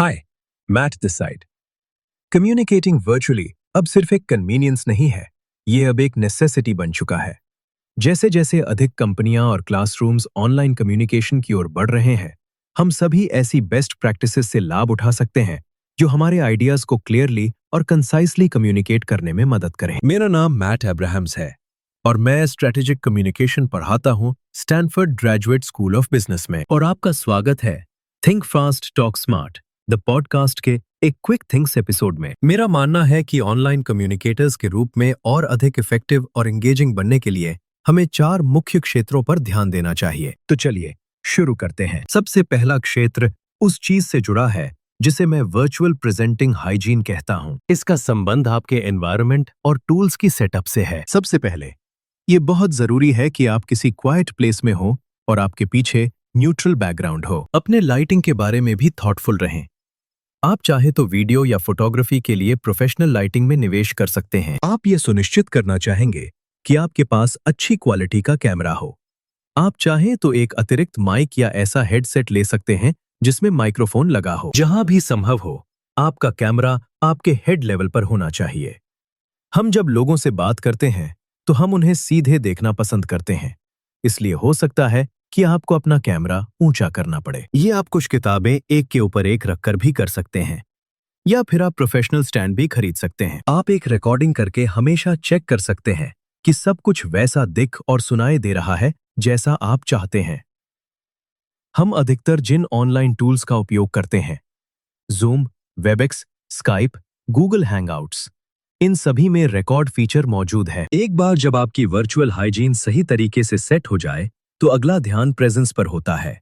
Hi, Matt this side. Communicating virtually अब सिर्फ एक कन्वीनियंस नहीं है, ये अब एक नेसेसिटी बन चुका है। जैसे जैसे अधिक कंपनियां और क्लासरूम्स ऑनलाइन कम्युनिकेशन की ओर बढ़ रहे हैं, हम सभी ऐसी बेस्ट प्रैक्टिसेस से लाभ उठा सकते हैं जो हमारे आइडियाज को क्लियरली और कंसाइसली कम्युनिकेट करने में मदद करें। मेरा नाम मैट अब्राहम्स है और मैं स्ट्रेटेजिक कम्युनिकेशन पढ़ाता हूं Stanford graduate school of business में। और आपका स्वागत है think fast talk smart the podcast के एक क्विक थिंक्स एपिसोड में। मेरा मानना है कि ऑनलाइन कम्युनिकेटर्स के रूप में और अधिक इफेक्टिव और एंगेजिंग बनने के लिए हमें 4 मुख्य क्षेत्रों पर ध्यान देना चाहिए। तो चलिए शुरू करते हैं। सबसे पहला क्षेत्र उस चीज से जुड़ा है जिसे मैं वर्चुअल प्रेजेंटिंग हाइजीन कहता हूं। इसका संबंध आपके एनवायरनमेंट और टूल्स की सेटअप से है। सबसे पहले ये बहुत जरूरी है कि आप किसी क्वाइट प्लेस में हो और आपके पीछे न्यूट्रल बैकग्राउंड हो। अपने लाइटिंग के बारे में भी थॉटफुल रहें। आप चाहे तो वीडियो या फोटोग्राफी के लिए प्रोफेशनल लाइटिंग में निवेश कर सकते हैं। आप ये सुनिश्चित करना चाहेंगे कि आपके पास अच्छी क्वालिटी का कैमरा हो। आप चाहें तो एक अतिरिक्त माइक या ऐसा हेडसेट ले सकते हैं जिसमें माइक्रोफोन लगा हो। जहां भी संभव हो, आपका कैमरा आपके हेड लेवल पर होना चाहिए। हम जब लोगों से बात करते हैं तो हम उन्हें सीधे देखना पसंद करते हैं, इसलिए हो सकता है कि आपको अपना कैमरा ऊंचा करना पड़े। ये आप कुछ किताबें एक के ऊपर एक रखकर भी कर सकते हैं, या फिर आप प्रोफेशनल स्टैंड भी खरीद सकते हैं। आप एक रिकॉर्डिंग करके हमेशा चेक कर सकते हैं कि सब कुछ वैसा दिख और सुनाई दे रहा है जैसा आप चाहते हैं। हम अधिकतर जिन ऑनलाइन टूल्स का उपयोग करते हैं, Zoom, Webex, Skype, Google Hangouts, इन सभी में रिकॉर्ड फीचर मौजूद है। एक बार जब आपकी वर्चुअल हाइजीन सही तरीके से सेट हो जाए तो अगला ध्यान प्रेजेंस पर होता है।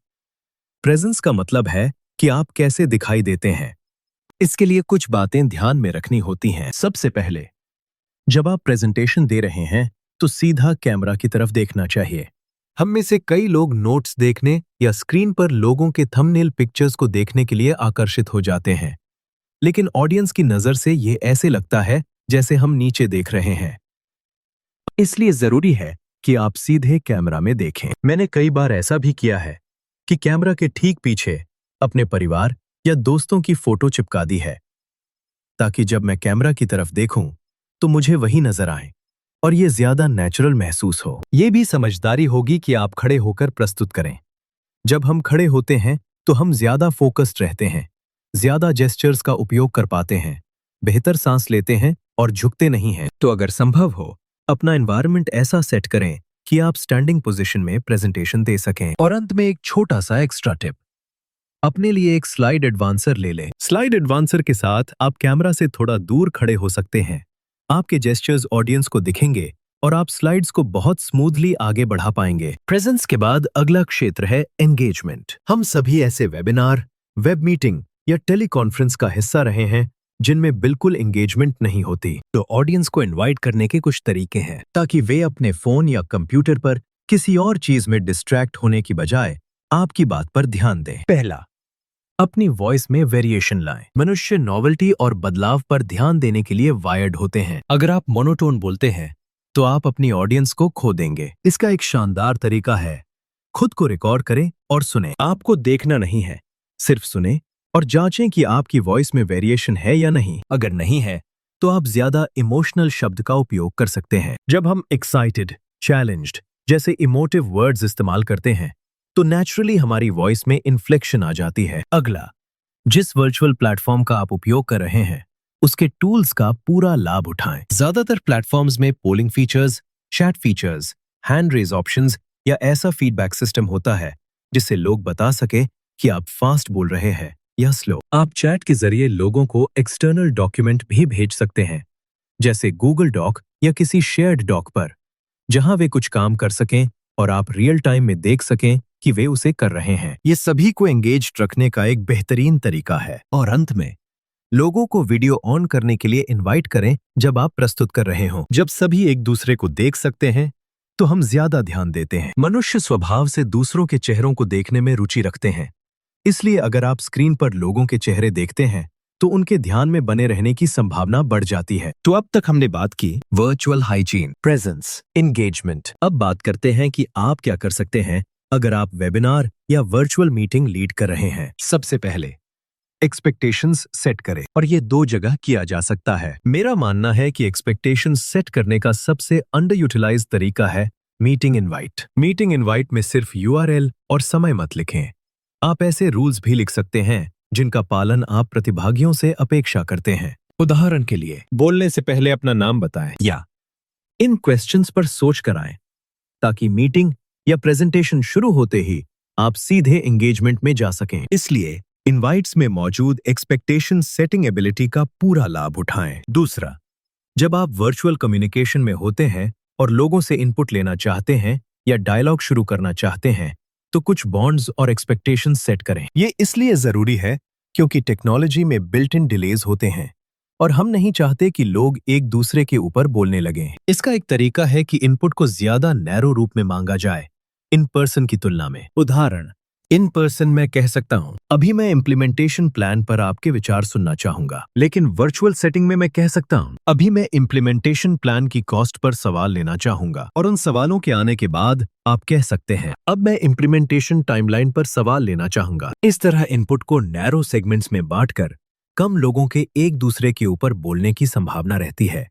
प्रेजेंस का मतलब है कि आप कैसे दिखाई देते हैं। इसके लिए कुछ बातें ध्यान में रखनी होती हैं। सबसे पहले, जब आप प्रेजेंटेशन दे रहे हैं तो सीधा कैमरा की तरफ देखना चाहिए। हम में से कई लोग नोट्स देखने या स्क्रीन पर लोगों के थंबनेल पिक्चर्स को देखने के लिए आकर्षित हो जाते हैं, लेकिन ऑडियंस की नजर से ये ऐसे लगता है जैसे हम नीचे देख रहे हैं। इसलिए जरूरी है कि आप सीधे कैमरा में देखें। मैंने कई बार ऐसा भी किया है कि कैमरा के ठीक पीछे अपने परिवार या दोस्तों की फोटो चिपका दी है, ताकि जब मैं कैमरा की तरफ देखूं तो मुझे वही नजर आए और ये ज्यादा नेचुरल महसूस हो। ये भी समझदारी होगी कि आप खड़े होकर प्रस्तुत करें। जब हम खड़े होते हैं तो हम ज्यादा फोकस्ड रहते हैं, ज्यादा जेस्चर्स का उपयोग कर पाते हैं, बेहतर सांस लेते हैं और झुकते नहीं हैं। तो अगर संभव हो, अपना एनवायरनमेंट ऐसा सेट करें कि आप स्टैंडिंग पोजीशन में प्रेजेंटेशन दे सकें। और अंत में एक छोटा सा एक्स्ट्रा टिप, अपने लिए एक स्लाइड एडवांसर ले लें। स्लाइड एडवांसर के साथ आप कैमरा से थोड़ा दूर खड़े हो सकते हैं। आपके जेस्चर्स ऑडियंस को दिखेंगे और आप स्लाइड्स को बहुत स्मूथली आगे बढ़ा पाएंगे। प्रेजेंस के बाद अगला क्षेत्र है एंगेजमेंट। हम सभी ऐसे वेबिनार, वेब मीटिंग या टेलीकॉन्फ्रेंस का हिस्सा रहे हैं जिनमें बिल्कुल एंगेजमेंट नहीं होती। तो ऑडियंस को इनवाइट करने के कुछ तरीके हैं ताकि वे अपने फोन या कंप्यूटर पर किसी और चीज में डिस्ट्रैक्ट होने की बजाय आपकी बात पर ध्यान दें। पहला, अपनी वॉइस में वेरिएशन लाएं। मनुष्य नॉवेल्टी और बदलाव पर ध्यान देने के लिए वायर्ड होते हैं। अगर आप मोनोटोन बोलते हैं तो आप अपनी ऑडियंस को खो देंगे। इसका एक शानदार तरीका है, खुद को रिकॉर्ड करें और सुनें। आपको देखना नहीं है, सिर्फ सुनें और जांचें कि आपकी वॉइस में वेरिएशन है या नहीं। अगर नहीं है तो आप ज्यादा इमोशनल शब्द का उपयोग कर सकते हैं। जब हम एक्साइटेड, चैलेंज्ड जैसे इमोटिव वर्ड्स इस्तेमाल करते हैं तो नेचुरली हमारी वॉइस में इन्फ्लेक्शन आ जाती है। अगला, जिस वर्चुअल प्लेटफॉर्म का आप उपयोग कर रहे हैं उसके टूल्स का पूरा लाभ उठाएं। ज्यादातर प्लेटफॉर्म्स में polling features, chat features, hand raise options या ऐसा फीडबैक सिस्टम होता है जिससे लोग बता सके कि आप फास्ट बोल रहे हैं या स्लो। आप चैट के जरिए लोगों को एक्सटर्नल डॉक्यूमेंट भी भेज सकते हैं, जैसे गूगल डॉक या किसी शेयर्ड डॉक पर, जहां वे कुछ काम कर सकें और आप रियल टाइम में देख सकें कि वे उसे कर रहे हैं। ये सभी को एंगेज्ड रखने का एक बेहतरीन तरीका है। और अंत में, लोगों को वीडियो ऑन करने के लिए इनवाइट करें जब आप प्रस्तुत कर रहे हों। जब सभी एक दूसरे को देख सकते हैं तो हम ज्यादा ध्यान देते हैं। मनुष्य स्वभाव से दूसरों के चेहरों को देखने में रुचि रखते हैं, इसलिए अगर आप स्क्रीन पर लोगों के चेहरे देखते हैं तो उनके ध्यान में बने रहने की संभावना बढ़ जाती है। तो अब तक हमने बात की वर्चुअल हाइजीन, प्रेजेंस, एंगेजमेंट। अब बात करते हैं कि आप क्या कर सकते हैं अगर आप वेबिनार या वर्चुअल मीटिंग लीड कर रहे हैं। सबसे पहले, एक्सपेक्टेशंस सेट करें। और ये दो जगह किया जा सकता है। मेरा मानना है कि एक्सपेक्टेशंस सेट करने का सबसे अंडर यूटिलाइज तरीका है मीटिंग इनवाइट। मीटिंग इनवाइट में सिर्फ यूआरएल और समय मत लिखें। आप ऐसे रूल्स भी लिख सकते हैं जिनका पालन आप प्रतिभागियों से अपेक्षा करते हैं। उदाहरण के लिए, बोलने से पहले अपना नाम बताएं या इन क्वेश्चंस पर सोच कर आएं, ताकि मीटिंग या प्रेजेंटेशन शुरू होते ही आप सीधे एंगेजमेंट में जा सकें। इसलिए इनवाइट्स में मौजूद एक्सपेक्टेशन सेटिंग एबिलिटी का पूरा लाभ उठाएं। दूसरा, जब आप वर्चुअल कम्युनिकेशन में होते हैं और लोगों से इनपुट लेना चाहते हैं या डायलॉग शुरू करना चाहते हैं, तो कुछ बॉन्ड्स और एक्सपेक्टेशंस सेट करें। ये इसलिए जरूरी है क्योंकि टेक्नोलॉजी में बिल्ट इन डिलेज होते हैं और हम नहीं चाहते कि लोग एक दूसरे के ऊपर बोलने लगें। इसका एक तरीका है कि इनपुट को ज्यादा नैरो रूप में मांगा जाए इन पर्सन की तुलना में। उदाहरण, इन पर्सन मैं कह सकता हूं, अभी मैं इम्प्लीमेंटेशन प्लान पर आपके विचार सुनना चाहूंगा। लेकिन वर्चुअल सेटिंग में मैं कह सकता हूं, अभी मैं इम्प्लीमेंटेशन प्लान की कॉस्ट पर सवाल लेना चाहूंगा। और उन सवालों के आने के बाद आप कह सकते हैं, अब मैं इम्प्लीमेंटेशन टाइमलाइन पर सवाल लेना चाहूंगा। इस तरह इनपुट को नैरो सेगमेंट्स में बांटकर कम लोगों के एक दूसरे के ऊपर बोलने की संभावना रहती है।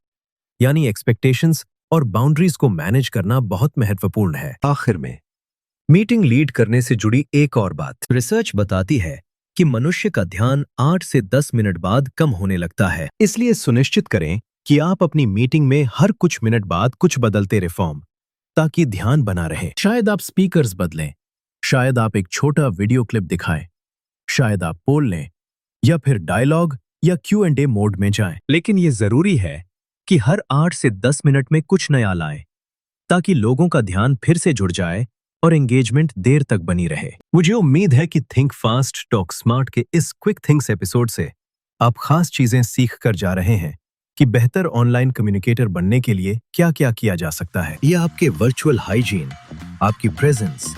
यानी एक्सपेक्टेशंस और बाउंड्रीज को मैनेज करना बहुत महत्वपूर्ण है। आखिर में, मीटिंग लीड करने से जुड़ी एक और बात। रिसर्च बताती है कि मनुष्य का ध्यान 8 से 10 मिनट बाद कम होने लगता है। इसलिए सुनिश्चित करें कि आप अपनी मीटिंग में हर कुछ मिनट बाद कुछ बदलते रिफॉर्म, ताकि ध्यान बना रहे। शायद आप स्पीकर्स बदलें, शायद आप एक छोटा वीडियो क्लिप दिखाएं, शायद आप पोल लें या फिर डायलॉग या Q&A मोड में जाएं। लेकिन ये जरूरी है कि हर 8 से 10 मिनट में कुछ नया लाएं, ताकि लोगों का ध्यान फिर से जुड़ जाए और एंगेजमेंट देर तक बनी रहे। मुझे उम्मीद है कि थिंक फास्ट टॉक स्मार्ट के इस क्विक थिंक्स एपिसोड से आप खास चीजें सीख कर जा रहे हैं कि बेहतर ऑनलाइन कम्युनिकेटर बनने के लिए क्या क्या किया जा सकता है। यह आपके वर्चुअल हाइजीन, आपकी प्रेजेंस,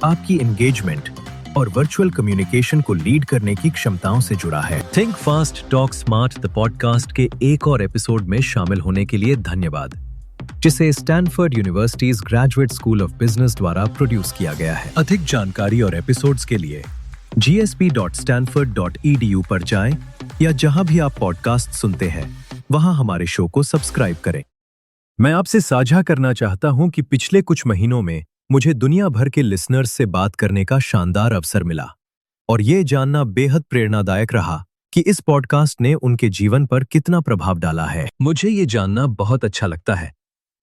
आपकी एंगेजमेंट और वर्चुअल कम्युनिकेशन को लीड करने की क्षमताओं से जुड़ा है। Think fast talk smart the podcast के एक और एपिसोड में शामिल होने के लिए धन्यवाद, जिसे Stanford universities graduate school of business द्वारा प्रोड्यूस किया गया है। अधिक जानकारी और एपिसोड्स के लिए gsp.stanford.edu पर जाएं या जहां भी आप पॉडकास्ट सुनते हैं वहां हमारे शो को सब्सक्राइब करें। मैं आपसे साझा करना चाहता हूं कि पिछले कुछ महीनों में मुझे दुनिया भर के लिसनर्स से बात करने का शानदार अवसर मिला और ये जानना बेहद प्रेरणादायक रहा कि इस पॉडकास्ट ने उनके जीवन पर कितना प्रभाव डाला है। मुझे ये जानना बहुत अच्छा लगता है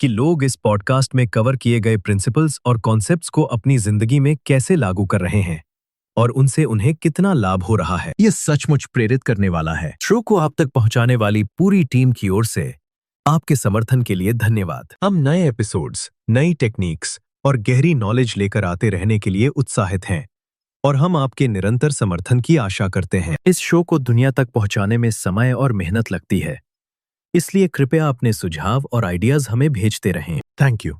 कि लोग इस पॉडकास्ट में कवर किए गए प्रिंसिपल्स और कॉन्सेप्ट्स को अपनी जिंदगी में कैसे लागू कर रहे हैं और उनसे उन्हें कितना लाभ हो रहा है। ये सचमुच प्रेरित करने वाला है। शो को आप तक पहुंचाने वाली पूरी टीम की ओर से आपके समर्थन के लिए धन्यवाद। हम नए एपिसोड्स, नई टेक्निक्स और गहरी नॉलेज लेकर आते रहने के लिए उत्साहित हैं और हम आपके निरंतर समर्थन की आशा करते हैं। इस शो को दुनिया तक पहुंचाने में समय और मेहनत लगती है, इसलिए कृपया अपने सुझाव और आइडियाज हमें भेजते रहें। Thank you.